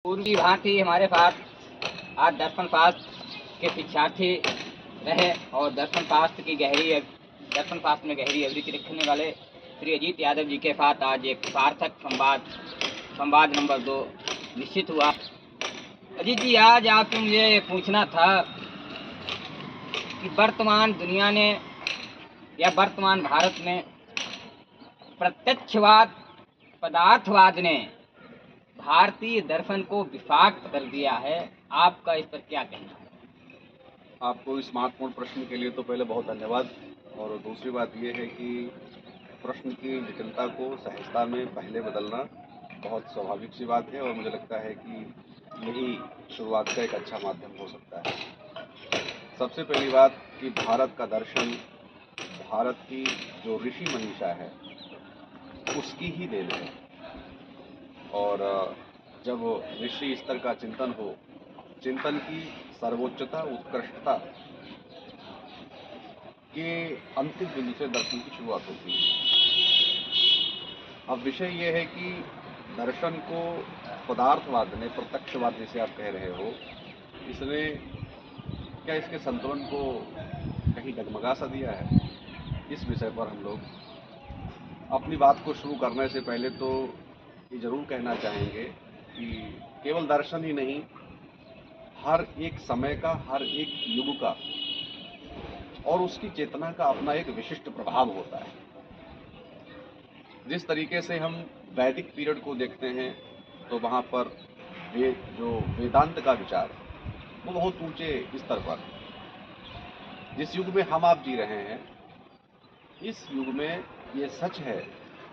पूर्व की भांति हमारे पास आज दर्शन शास्त्र के शिक्षार्थी रहे और दर्शन शास्त्र में गहरी अभिरुचि रखने वाले श्री अजीत यादव जी के साथ आज एक सार्थक संवाद नंबर 2 निश्चित हुआ। अजीत जी, आज आपसे मुझे ये पूछना था कि वर्तमान दुनिया ने या वर्तमान भारत में प्रत्यक्षवाद, पदार्थवाद ने भारतीय दर्शन को विषाक्त कर दिया है। आपका इस पर क्या कहना है? आपको इस महत्वपूर्ण प्रश्न के लिए तो पहले बहुत धन्यवाद। और दूसरी बात यह है कि प्रश्न की जटिलता को सहजता में पहले बदलना बहुत स्वाभाविक सी बात है और मुझे लगता है कि यही शुरुआत का एक अच्छा माध्यम हो सकता है। सबसे पहली बात कि भारत का दर्शन, भारत की जो ऋषि मनीषा है उसकी ही देन है। और जब ऋषि स्तर का चिंतन हो, चिंतन की सर्वोच्चता, उत्कृष्टता के अंतिम बिंदु से दर्शन की शुरुआत होती है। अब विषय यह है कि दर्शन को पदार्थवाद ने, प्रत्यक्षवाद जिसे आप कह रहे हो, इसने क्या इसके संतुलन को कहीं डगमगा सा दिया है? इस विषय पर हम लोग अपनी बात को शुरू करने से पहले तो ये जरूर कहना चाहेंगे कि केवल दर्शन ही नहीं, हर एक समय का, हर एक युग का और उसकी चेतना का अपना एक विशिष्ट प्रभाव होता है। जिस तरीके से हम वैदिक पीरियड को देखते हैं तो वहाँ पर जो वेदांत का विचार वो बहुत ऊंचे स्तर पर। जिस युग में हम आप जी रहे हैं, इस युग में ये सच है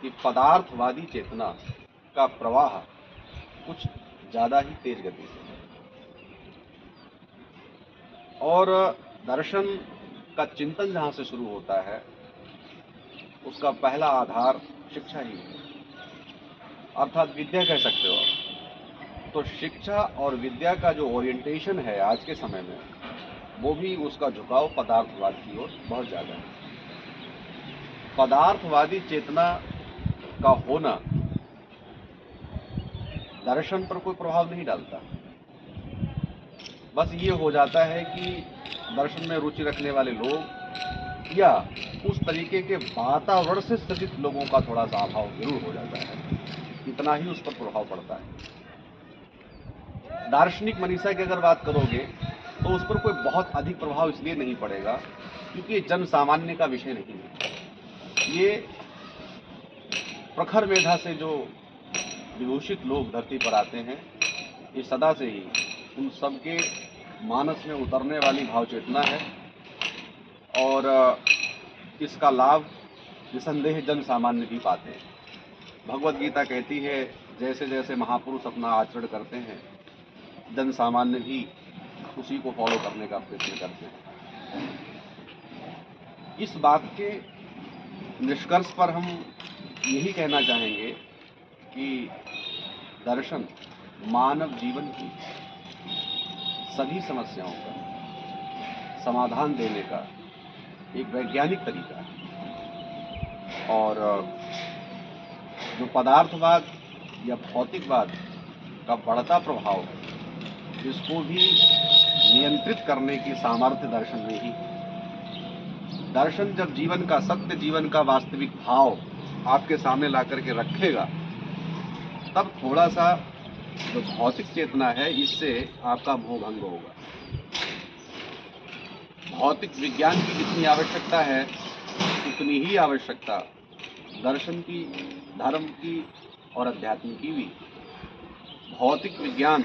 कि पदार्थवादी चेतना का प्रवाह कुछ ज़्यादा ही तेज गति से है और दर्शन का चिंतन जहाँ से शुरू होता है उसका पहला आधार शिक्षा ही है, अर्थात विद्या कह सकते हो। तो शिक्षा और विद्या का जो ओरिएंटेशन है आज के समय में, वो भी उसका झुकाव पदार्थवाद की ओर बहुत ज़्यादा है। पदार्थवादी चेतना का होना दर्शन पर कोई प्रभाव नहीं डालता। बस ये हो जाता है कि दर्शन में रुचि रखने वाले लोग या उस तरीके के वातावरण से सज्जित लोगों का थोड़ा सा अभाव जरूर हो जाता है, इतना ही उस पर प्रभाव पड़ता है। दार्शनिक मनीषा की अगर बात करोगे तो उस पर कोई बहुत अधिक प्रभाव इसलिए नहीं पड़ेगा क्योंकि ये जन सामान्य का विषय नहीं है। ये प्रखर मेधा से जो विभूषित लोग धरती पर आते हैं, ये सदा से ही उन सबके मानस में उतरने वाली भाव चेतना है और इसका लाभ निसंदेह जन सामान्य भी पाते हैं। भगवत गीता कहती है, जैसे जैसे महापुरुष अपना आचरण करते हैं, जन सामान्य भी उसी को फॉलो करने का प्रयत्न करते हैं। इस बात के निष्कर्ष पर हम यही कहना चाहेंगे कि दर्शन मानव जीवन की सभी समस्याओं का समाधान देने का एक वैज्ञानिक तरीका है और जो पदार्थवाद या भौतिकवाद का बढ़ता प्रभाव है, इसको भी नियंत्रित करने की सामर्थ्य दर्शन में ही है। दर्शन जब जीवन का सत्य, जीवन का वास्तविक भाव आपके सामने ला करके रखेगा, तब थोड़ा सा जो भौतिक चेतना है इससे आपका मोह भंग होगा। भौतिक विज्ञान की जितनी आवश्यकता है उतनी ही आवश्यकता दर्शन की, धर्म की और अध्यात्म की भी। भौतिक विज्ञान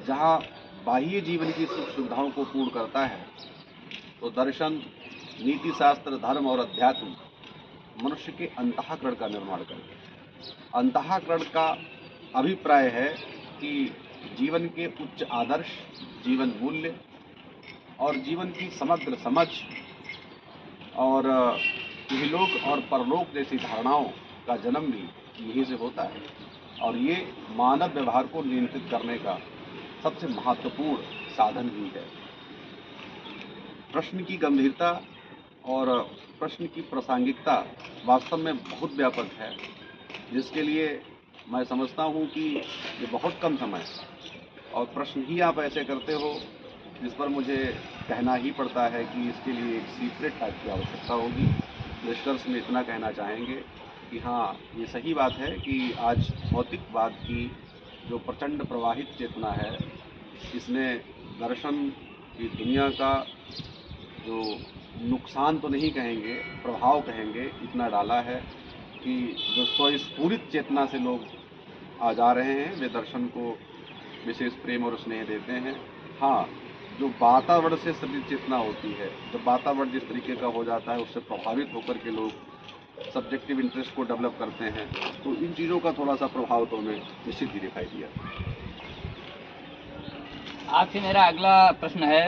जहाँ बाह्य जीवन की सुख सुविधाओं को पूर्ण करता है, तो दर्शन, नीति शास्त्र, धर्म और अध्यात्म मनुष्य के अंतःकरण का निर्माण करते हैं। अंतःकरण का अभिप्राय है कि जीवन के उच्च आदर्श, जीवन मूल्य और जीवन की समग्र समझ और इहलोक और परलोक जैसी धारणाओं का जन्म भी यहीं से होता है और ये मानव व्यवहार को नियंत्रित करने का सबसे महत्वपूर्ण साधन भी है। प्रश्न की गंभीरता और प्रश्न की प्रासंगिकता वास्तव में बहुत व्यापक है, जिसके लिए मैं समझता हूँ कि ये बहुत कम समय और प्रश्न ही आप ऐसे करते हो जिस पर मुझे कहना ही पड़ता है कि इसके लिए एक सीक्रेट टाइप की आवश्यकता होगी। निष्कर्ष में इतना कहना चाहेंगे कि हाँ, ये सही बात है कि आज भौतिकवाद की जो प्रचंड प्रवाहित चेतना है, इसने दर्शन की दुनिया का जो नुकसान तो नहीं कहेंगे, प्रभाव कहेंगे, इतना डाला है कि जो स्वस्फूरित चेतना से लोग आ जा रहे हैं, वे दर्शन को विशेष प्रेम और स्नेह देते हैं। हाँ, जो वातावरण से सृजित चेतना होती है, जब वातावरण जिस तरीके का हो जाता है, उससे प्रभावित होकर के लोग सब्जेक्टिव इंटरेस्ट को डेवलप करते हैं, तो इन चीज़ों का थोड़ा सा प्रभाव तो हमें निश्चित ही दिखाई दिया। आपसे मेरा अगला प्रश्न है,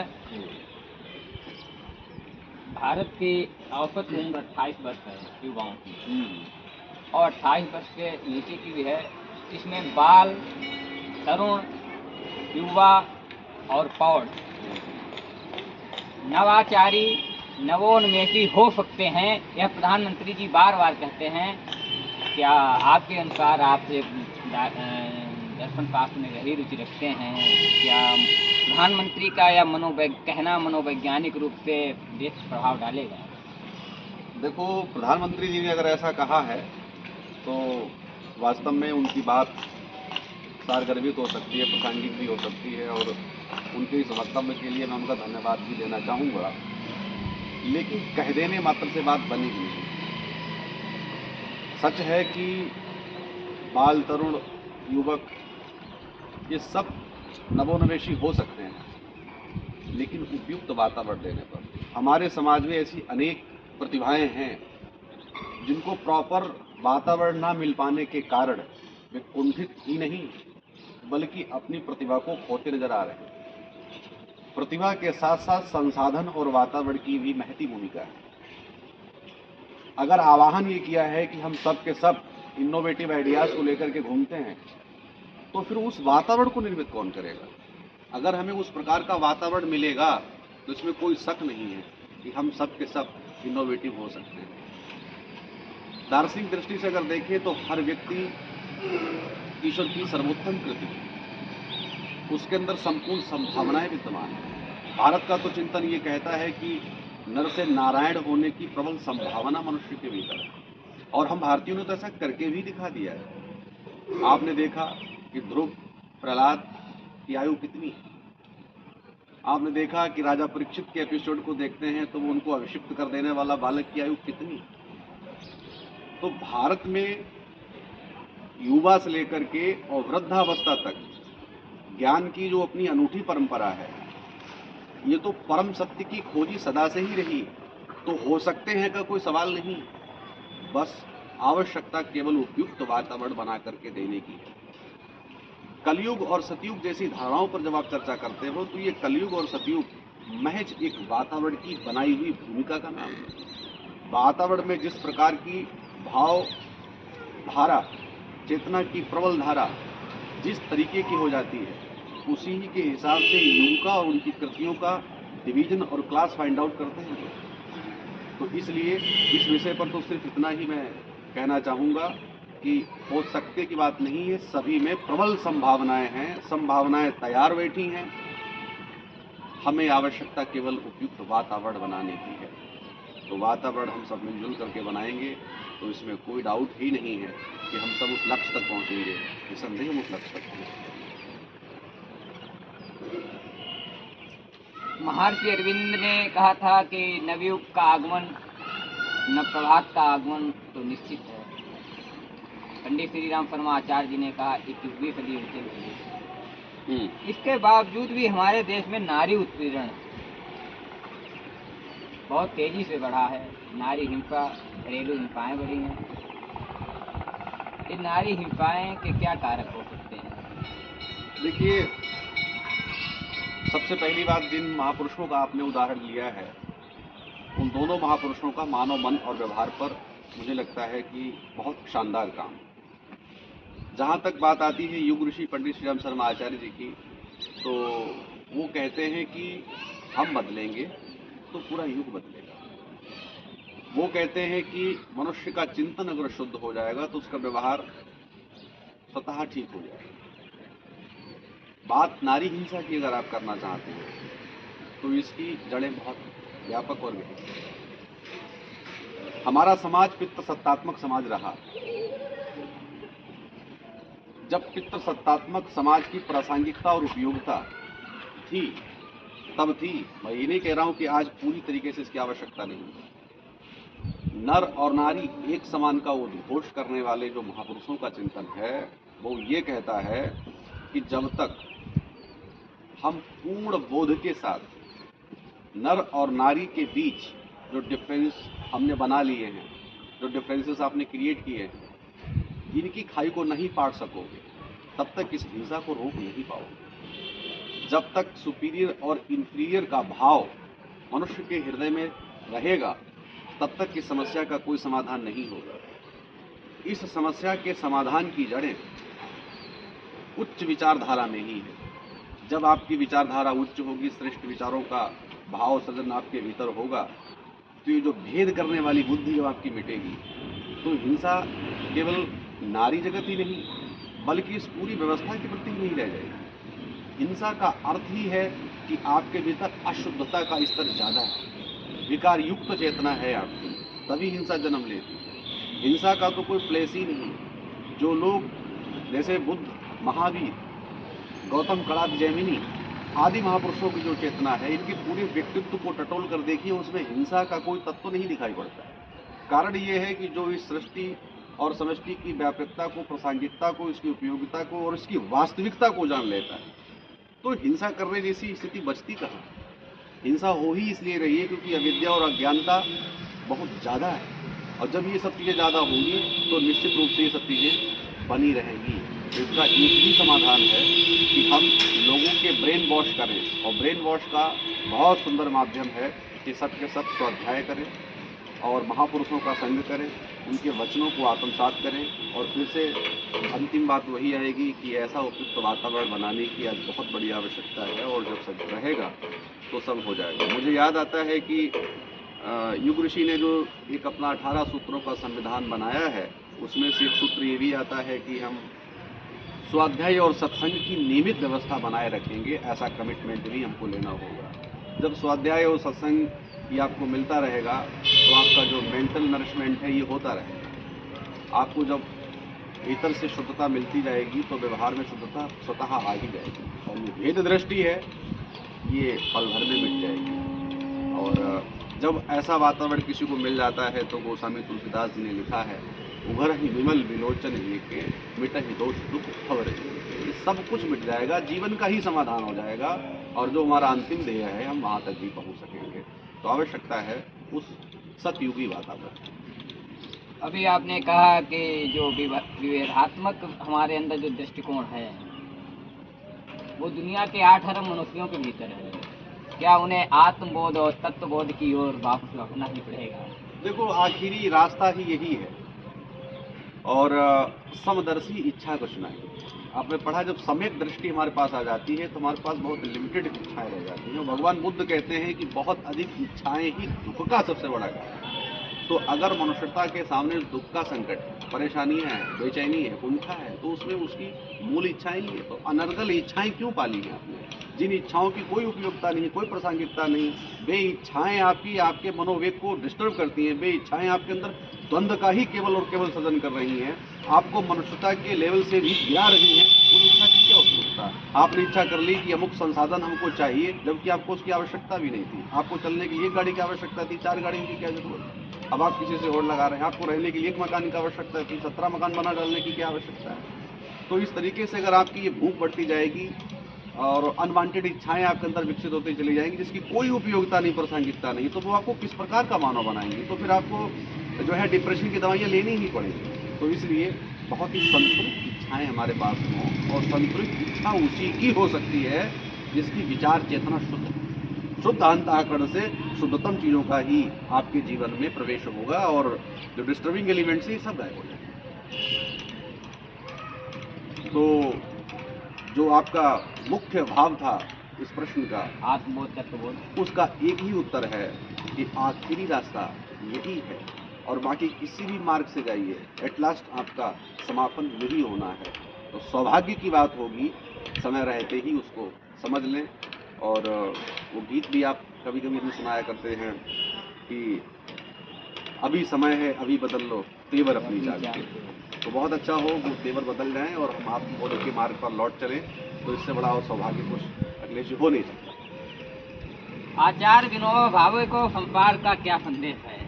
भारत की औसत उम्र 28 वर्ष है युवाओं की, और 28 वर्ष के नीचे की भी है। इसमें बाल, तरुण, युवा और प्रौढ़ नवाचारी, नवोन्मेषी हो सकते हैं, यह प्रधानमंत्री जी बार बार कहते हैं। क्या आपके अनुसार, आप एक दर्शन शास्त्र में गहरी रुचि रखते हैं, क्या प्रधानमंत्री का यह कहना मनोवैज्ञानिक रूप से देश पर प्रभाव डालेगा? देखो, प्रधानमंत्री जी ने अगर ऐसा कहा है तो वास्तव में उनकी बात सारगर्भित हो सकती है, प्रासंगिक भी हो सकती है, और उनके इस वक्तव्य के लिए मैं उनका धन्यवाद भी देना चाहूँगा। लेकिन कह देने मात्र से बात बनेगी नहीं। सच है कि बाल, तरुण, युवक ये सब नवोन्मेषी हो सकते हैं, लेकिन उपयुक्त वातावरण देने पर। हमारे समाज में ऐसी अनेक प्रतिभाएं हैं जिनको प्रॉपर वातावरण ना मिल पाने के कारण वे कुंठित ही नहीं, बल्कि अपनी प्रतिभा को खोते नजर आ रहे हैं। प्रतिभा के साथ साथ संसाधन और वातावरण की भी महती भूमिका है। अगर आह्वान ये किया है कि हम सब के सब इनोवेटिव आइडियाज को लेकर के घूमते हैं, तो फिर उस वातावरण को निर्मित कौन करेगा? अगर हमें उस प्रकार का वातावरण मिलेगा तो इसमें कोई शक नहीं है कि हम सब के सब इनोवेटिव हो सकते हैं। दार्शनिक दृष्टि से अगर देखें तो हर व्यक्ति ईश्वर की सर्वोत्तम कृति है, उसके अंदर संपूर्ण संभावनाएं विद्यमान है। भारत का तो चिंतन ये कहता है कि नर से नारायण होने की प्रबल संभावना मनुष्य के भीतर है, और हम भारतीयों ने तो ऐसा करके भी दिखा दिया है। आपने देखा कि ध्रुव, प्रहलाद की आयु कितनी है। आपने देखा कि राजा परीक्षित के एपिसोड को देखते हैं तो वो उनको अभिषिक्त कर देने वाला बालक की आयु कितनी है। तो भारत में युवा से लेकर के और वृद्धावस्था तक ज्ञान की जो अपनी अनूठी परंपरा है, ये तो परम सत्य की खोजी सदा से ही रही। तो हो सकते हैं का कोई सवाल नहीं, बस आवश्यकता केवल उपयुक्त वातावरण बना करके देने की है। कलयुग और सतयुग जैसी धारणाओं पर जब आप चर्चा करते हो तो ये कलयुग और सतयुग महज एक वातावरण की बनाई हुई भूमिका का नाम है। वातावरण में जिस प्रकार की भाव धारा, चेतना की प्रबल धारा जिस तरीके की हो जाती है, उसी ही के हिसाब से युग का और उनकी कृतियों का डिवीजन और क्लास फाइंड आउट करते हैं। तो इसलिए इस विषय पर तो सिर्फ इतना ही मैं कहना चाहूँगा कि हो सकते की बात नहीं है, सभी में प्रबल संभावनाएं हैं, संभावनाएं तैयार बैठी हैं। हमें आवश्यकता केवल उपयुक्त वातावरण बनाने की है। तो वातावरण हम सब मिलजुल करके बनाएंगे तो इसमें कोई डाउट ही नहीं है कि हम सब उस लक्ष्य तक पहुंचेंगे। निसंदेह हम उस लक्ष्य तक पहुंचेंगे। महर्षि अरविंद ने कहा था कि नवयुग का आगमन, नवप्रभात का आगमन तो निश्चित है। पंडित श्री राम शर्मा आचार्य जी ने कहा 21वीं सदी उनसे हुई। इसके बावजूद भी हमारे देश में नारी उत्पीड़न बहुत तेजी से बढ़ा है। नारी हिंसा, घरेलू हिंसाएं बढ़ी हैं। ये नारी हिंसाएं के क्या कारक हो सकते हैं? देखिए, सबसे पहली बात, जिन महापुरुषों का आपने उदाहरण लिया है, उन दोनों महापुरुषों का मानव मन और व्यवहार पर मुझे लगता है कि बहुत शानदार काम। जहाँ तक बात आती है युग ऋषि पंडित श्री राम शर्मा आचार्य जी की, तो वो कहते हैं कि हम बदलेंगे तो पूरा युग बदलेगा। वो कहते हैं कि मनुष्य का चिंतन अगर शुद्ध हो जाएगा तो उसका व्यवहार स्वतः ठीक हो जाएगा। बात नारी हिंसा की अगर आप करना चाहते हैं तो इसकी जड़ें बहुत व्यापक और गहरी हैं। हमारा समाज पितृसत्तात्मक समाज रहा। जब पितृसत्तात्मक समाज की प्रासंगिकता और उपयोगिता थी तब थी। मैं ये नहीं कह रहा हूं कि आज पूरी तरीके से इसकी आवश्यकता नहीं। नर और नारी एक समान का उद्घोष करने वाले जो महापुरुषों का चिंतन है वो ये कहता है कि जब तक हम पूर्ण बोध के साथ नर और नारी के बीच जो डिफरेंस हमने बना लिए हैं, जो डिफरेंसेस आपने क्रिएट किए हैं, इनकी खाई को नहीं पाट सकोगे तब तक इस हिंसा को रोक नहीं पाओगे। जब तक सुपीरियर और इंफीरियर का भाव मनुष्य के हृदय में रहेगा तब तक इस समस्या का कोई समाधान नहीं होगा। इस समस्या के समाधान की जड़ें उच्च विचारधारा में ही है। जब आपकी विचारधारा उच्च होगी, श्रेष्ठ विचारों का भाव सृजन आपके भीतर होगा, तो ये जो भेद करने वाली बुद्धि जब आपकी मिटेगी तो हिंसा केवल नारी जगत ही नहीं बल्कि इस पूरी व्यवस्था के प्रति नहीं रह जाएगी। हिंसा का अर्थ ही है कि आपके भीतर अशुद्धता का स्तर ज्यादा है, विकार युक्त चेतना है आपकी, तभी हिंसा जन्म लेती है। हिंसा का तो कोई प्लेस ही नहीं। जो लोग जैसे बुद्ध, महावीर, गौतम कड़ाक जैमिनी आदि महापुरुषों की जो चेतना है, इनके पूरे व्यक्तित्व को टटोल कर देखिए, उसमें हिंसा का कोई तत्व नहीं दिखाई पड़ता है। कारण ये है कि जो इस सृष्टि और समष्टि की व्यापकता को, प्रासंगिकता को, इसकी उपयोगिता को और इसकी वास्तविकता को जान लेता है, तो हिंसा करने जैसी स्थिति बचती कहाँ। हिंसा हो ही इसलिए रही है क्योंकि अविद्या और अज्ञानता बहुत ज़्यादा है, और जब ये सब चीज़ें ज़्यादा होंगी तो निश्चित रूप से ये सब चीज़ें बनी रहेंगी। तो इसका एक ही समाधान है कि हम लोगों के ब्रेन वॉश करें, और ब्रेन वॉश का बहुत सुंदर माध्यम है कि सब के सब स्वाध्याय करें और महापुरुषों का संग करें, उनके वचनों को आत्मसात करें, और फिर से अंतिम बात वही आएगी कि ऐसा उपयुक्त वातावरण बनाने की आज बहुत बड़ी आवश्यकता है, और जब सब रहेगा तो सब हो जाएगा। मुझे याद आता है कि युग ऋषि ने जो एक अपना 18 सूत्रों का संविधान बनाया है, उसमें से एक सूत्र ये भी आता है कि हम स्वाध्याय और सत्संग की नियमित व्यवस्था बनाए रखेंगे। ऐसा कमिटमेंट भी हमको लेना होगा। जब स्वाध्याय और सत्संग ये आपको मिलता रहेगा तो आपका जो मेंटल नरिशमेंट है ये होता रहेगा। आपको जब भीतर से शुद्धता मिलती जाएगी तो व्यवहार में शुद्धता स्वतः आ ही जाएगी, और ये भेद दृष्टि है ये पल भर में मिट जाएगी। और जब ऐसा वातावरण किसी को मिल जाता है तो गोस्वामी तुलसीदास जी ने लिखा है, उभर ही विमल विलोचन के मिट ही दोष दुख खबर, ये सब कुछ मिट जाएगा, जीवन का ही समाधान हो जाएगा, और जो हमारा अंतिम ध्येय है हम वहाँ तक भी पहुँच सकेंगे। तो आवश्यकता है उस सतयुगी वातावरण। अभी आपने कहा कि जो विवेकात्मक हमारे अंदर जो दृष्टिकोण है वो दुनिया के 8 अरब मनुष्यों के भीतर है, क्या उन्हें आत्मबोध और तत्वबोध की ओर वापस लौटना ही पड़ेगा? देखो, आखिरी रास्ता ही यही है, और समदर्शी इच्छा कुछ नहीं। आपने पढ़ा, जब सम्यक दृष्टि हमारे पास आ जाती है तो हमारे पास बहुत लिमिटेड इच्छाएं रह जाती हैं। भगवान बुद्ध कहते हैं कि बहुत अधिक इच्छाएं ही दुख का सबसे बड़ा कारण है। तो अगर मनुष्यता के सामने दुख का संकट, परेशानी है, बेचैनी है, कुंठा है, तो उसमें उसकी मूल इच्छाएं ही है। तो अनर्गल इच्छाएं क्यों पाली हैं आपने, जिन इच्छाओं की कोई उपयोगिता नहीं, कोई प्रासंगिकता नहीं, वे इच्छाएं आपके मनोवेग को डिस्टर्ब करती हैं, वे इच्छाएं आपके अंदर द्वंद्व का ही केवल और केवल सृजन कर रही हैं, आपको मनुष्यता के लेवल से भी गिरा रही हैं। उस इच्छा की क्या उपयोगिता? आपने इच्छा कर ली कि अमुक संसाधन हमको चाहिए, जबकि आपको उसकी आवश्यकता भी नहीं थी। आपको चलने के लिए 1 गाड़ी की आवश्यकता थी, 4 गाड़ियों की क्या जरूरत? अब आप किसी से होड़ लगा रहे हैं। आपको रहने के लिए 1 मकान की आवश्यकता थी, 17 मकान बना डालने की क्या आवश्यकता है? तो इस तरीके से अगर आपकी ये भूख बढ़ती जाएगी और अनवांटेड इच्छाएं आपके अंदर विकसित होती चली जाएंगी, जिसकी कोई उपयोगिता नहीं, प्रासंगिकता नहीं, तो वो आपको किस प्रकार का मानव बनाएंगे? तो फिर आपको जो है डिप्रेशन की दवाइयाँ लेनी ही पड़ेगी। तो इसलिए बहुत ही संतुलित इच्छाएं हमारे पास हों, और संतुलित इच्छा उसी की हो सकती है जिसकी विचार चेतना शुद्ध है। शुद्ध अंतःकरण से शुद्धतम चीज़ों का ही आपके जीवन में प्रवेश होगा, और जो डिस्टर्बिंग एलिमेंट्स है सब गायब हो जाएंगे। तो जो आपका मुख्य भाव था इस प्रश्न का, आत्मबोध तत्वबोध, उसका एक ही उत्तर है कि आखिरी रास्ता यही है, और बाकी किसी भी मार्ग से जाइए, एट लास्ट आपका समापन यही होना है। तो सौभाग्य की बात होगी समय रहते ही उसको समझ लें। और वो गीत भी आप कभी कभी भी सुनाया करते हैं कि अभी समय है, अभी बदल लो तेवर अपनी जान के। तो बहुत अच्छा हो वो तेवर बदल जाएं और हम आप मोदी के मार्ग पर लौट चलें, तो इससे बड़ा और सौभाग्य कुछ अखिलेश जी हो नहीं सकता। आचार्य विनोबा भावे को संपाद का क्या संदेश है?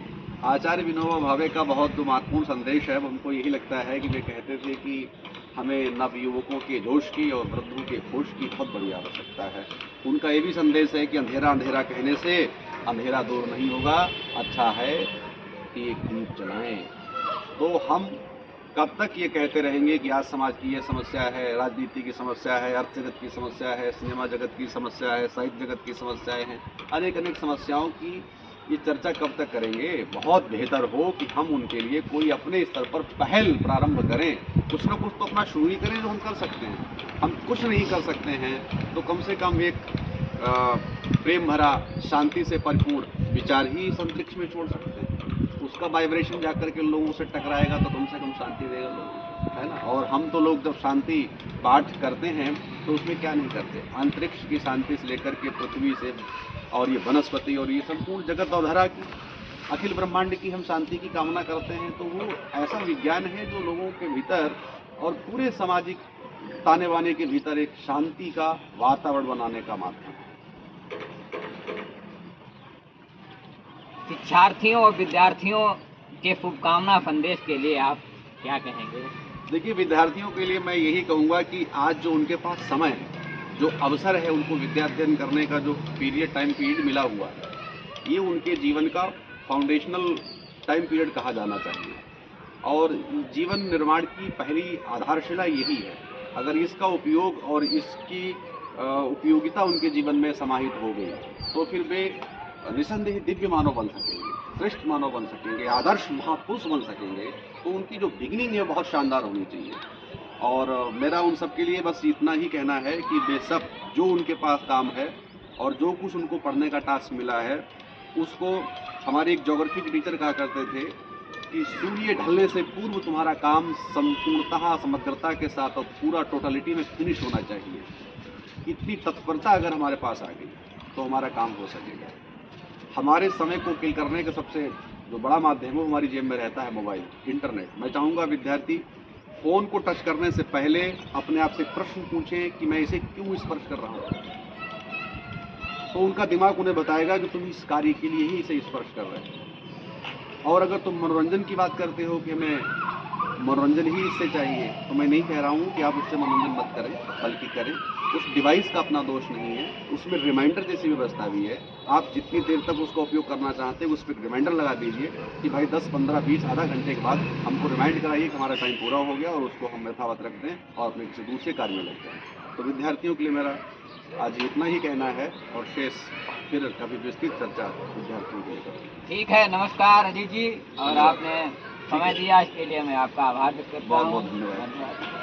आचार्य विनोबा भावे का बहुत महत्वपूर्ण संदेश है। हमको यही लगता है कि वे कहते थे कि हमें नवयुवकों के जोश की और वृद्धों के होश की बहुत बड़ी आवश्यकता है। उनका ये भी संदेश है कि अंधेरा अंधेरा कहने से अंधेरा दूर नहीं होगा, अच्छा है कि एक दीप जलाएं। तो हम कब तक ये कहते रहेंगे कि आज समाज की ये समस्या है, राजनीति की समस्या है, अर्थ जगत की समस्या है, सिनेमा जगत की समस्या है, साहित्य जगत की समस्याएं हैं, अनेक अनेक समस्याओं की ये चर्चा कब तक करेंगे? बहुत बेहतर हो कि हम उनके लिए कोई अपने स्तर पर पहल प्रारंभ करें, कुछ ना कुछ तो अपना शुरू ही करें जो हम कर सकते हैं। हम कुछ नहीं कर सकते हैं तो कम से कम एक प्रेम भरा, शांति से परिपूर्ण विचार ही इस अंतरिक्ष में छोड़ सकते हैं। उसका वाइब्रेशन जाकर के लोगों से टकराएगा तो कम से कम शांति देगा लोगों को, है ना। और हम तो लोग जब शांति पाठ करते हैं तो उसमें क्या नहीं करते, अंतरिक्ष की शांति से लेकर के पृथ्वी से और ये वनस्पति और ये संपूर्ण जगत और धरा की अखिल ब्रह्मांड की हम शांति की कामना करते हैं। तो वो ऐसा विज्ञान है जो लोगों के भीतर और पूरे सामाजिक ताने बाने के भीतर एक शांति का वातावरण बनाने का माध्यम है। शिक्षार्थियों और विद्यार्थियों के शुभकामना संदेश के लिए आप क्या कहेंगे? देखिए, विद्यार्थियों के लिए मैं यही कहूँगा कि आज जो उनके पास समय है, जो अवसर है उनको विद्याध्ययन करने का, जो टाइम पीरियड मिला हुआ है, ये उनके जीवन का फाउंडेशनल टाइम पीरियड कहा जाना चाहिए। और जीवन निर्माण की पहली आधारशिला यही है। अगर इसका उपयोग और इसकी उपयोगिता उनके जीवन में समाहित हो गई तो फिर वे निसंदेह दिव्य मानव बन सकेंगे, श्रेष्ठ मानव बन सकेंगे, आदर्श महापुरुष बन सकेंगे। तो उनकी जो बिगिनिंग है बहुत शानदार होनी चाहिए। और मेरा उन सब के लिए बस इतना ही कहना है कि वे सब जो उनके पास काम है और जो कुछ उनको पढ़ने का टास्क मिला है उसको, हमारे एक ज्योग्राफी के टीचर कहा करते थे कि सूर्य ढलने से पूर्व तुम्हारा काम संपूर्णतः समग्रता के साथ और पूरा टोटलिटी में फिनिश होना चाहिए। इतनी तत्परता अगर हमारे पास आ गई तो हमारा काम हो सकेगा। हमारे समय को किल करने का सबसे जो बड़ा माध्यम है वो हमारी जेब में रहता है, मोबाइल, इंटरनेट। मैं चाहूँगा विद्यार्थी फ़ोन को टच करने से पहले अपने आप से प्रश्न पूछें कि मैं इसे क्यों स्पर्श कर रहा हूँ। तो उनका दिमाग उन्हें बताएगा कि तुम इस कार्य के लिए ही इसे स्पर्श कर रहे हो। और अगर तुम मनोरंजन की बात करते हो कि हमें मनोरंजन ही इससे चाहिए, तो मैं नहीं कह रहा हूँ कि आप उससे मनोरंजन मत करें, बल्कि करें। उस डिवाइस का अपना दोष नहीं है, उसमें रिमाइंडर जैसी व्यवस्था भी है। आप जितनी देर तक उसका उपयोग करना चाहते हैं उस पर रिमाइंडर लगा दीजिए कि भाई 10, 15, 20, आधा घंटे के बाद हमको रिमाइंड कराइए कि हमारा टाइम पूरा हो गया, और उसको हम यथावत रख दें और अपने किसी दूसरे कार्य में लग जाएं। तो विद्यार्थियों के लिए मेरा आज इतना ही कहना है और शेष फिर कभी विस्तृत चर्चा विद्यार्थियों के लिए करें। ठीक है, नमस्कार अजीत जी, और आपने समय दिया इसके लिए मैं आपका आभार व्यक्त करता हूँ। बहुत बहुत धन्यवाद।